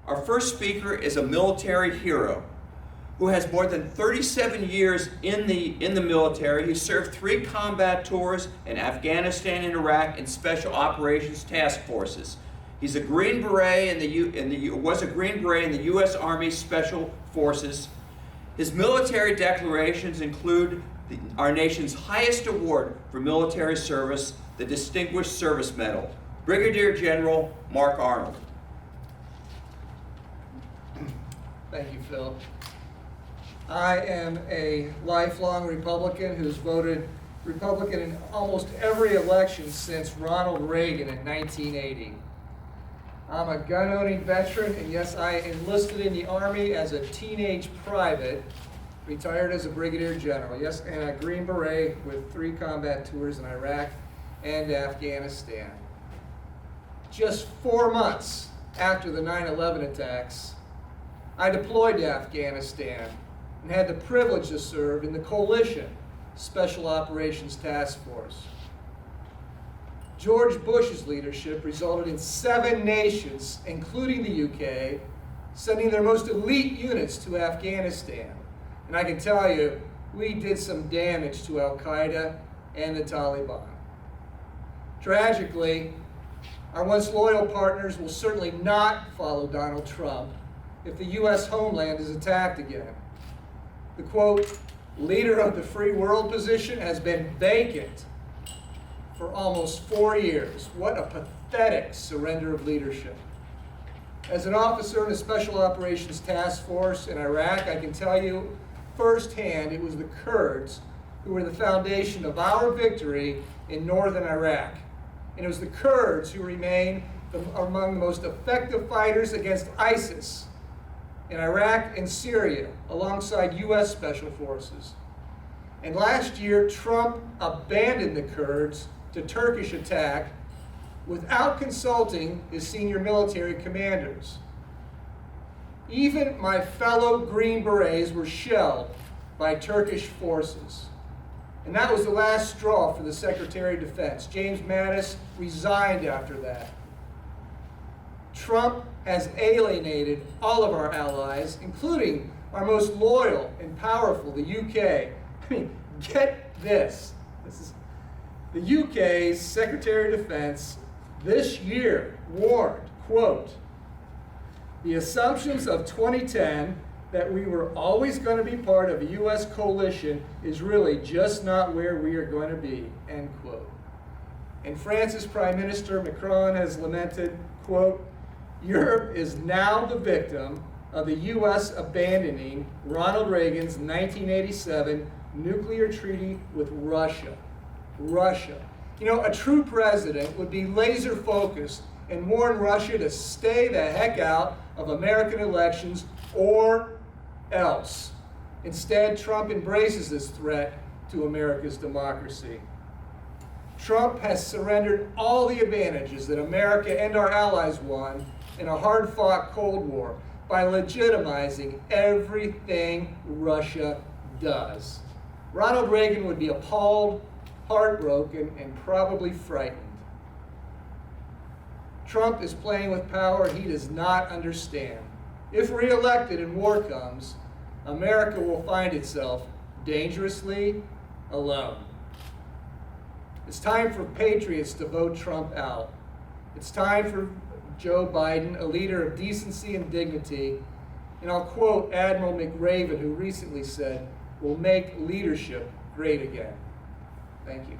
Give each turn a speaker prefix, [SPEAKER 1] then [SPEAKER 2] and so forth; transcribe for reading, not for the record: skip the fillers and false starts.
[SPEAKER 1] Our first speaker is a military hero who has more than 37 years in the military. He served 3 combat tours in Afghanistan and Iraq in Special Operations Task Forces. He's a Green Beret was a Green Beret in the U.S. Army Special Forces. His military declarations include our nation's highest award for military service, the Distinguished Service Medal. Brigadier General Mark Arnold.
[SPEAKER 2] Thank you, Phil. I am a lifelong Republican who's voted Republican in almost every election since Ronald Reagan in 1980. I'm a gun-owning veteran, and yes, I enlisted in the Army as a teenage private, retired as a brigadier general, yes, and a Green Beret with 3 combat tours in Iraq and Afghanistan. Just 4 months after the 9/11 attacks, I deployed to Afghanistan and had the privilege to serve in the Coalition Special Operations Task Force. George Bush's leadership resulted in 7 nations, including the UK, sending their most elite units to Afghanistan. And I can tell you, we did some damage to Al-Qaeda and the Taliban. Tragically, our once loyal partners will certainly not follow Donald Trump if the U.S. homeland is attacked again. The quote, leader of the free world position has been vacant for almost 4 years. What a pathetic surrender of leadership. As an officer in the Special Operations Task Force in Iraq, I can tell you firsthand it was the Kurds who were the foundation of our victory in northern Iraq. And it was the Kurds who remain among the most effective fighters against ISIS in Iraq and Syria, alongside U.S. Special Forces. And last year, Trump abandoned the Kurds to Turkish attack without consulting his senior military commanders. Even my fellow Green Berets were shelled by Turkish forces. And that was the last straw for the Secretary of Defense. James Mattis resigned after that. Trump has alienated all of our allies, including our most loyal and powerful, the UK. I mean, get this. The UK's Secretary of Defense this year warned, quote, the assumptions of 2010 that we were always going to be part of a U.S. coalition is really just not where we are going to be, end quote. And France's Prime Minister Macron has lamented, quote, Europe is now the victim of the U.S. abandoning Ronald Reagan's 1987 nuclear treaty with Russia. Russia. You know, a true president would be laser focused and warn Russia to stay the heck out of American elections or else. Instead, Trump embraces this threat to America's democracy. Trump has surrendered all the advantages that America and our allies won in a hard-fought Cold War by legitimizing everything Russia does. Ronald Reagan would be appalled, heartbroken, and probably frightened. Trump is playing with power he does not understand. If reelected and war comes, America will find itself dangerously alone. It's time for patriots to vote Trump out. It's time for Joe Biden, a leader of decency and dignity, and I'll quote Admiral McRaven, who recently said, "We'll make leadership great again." Thank you.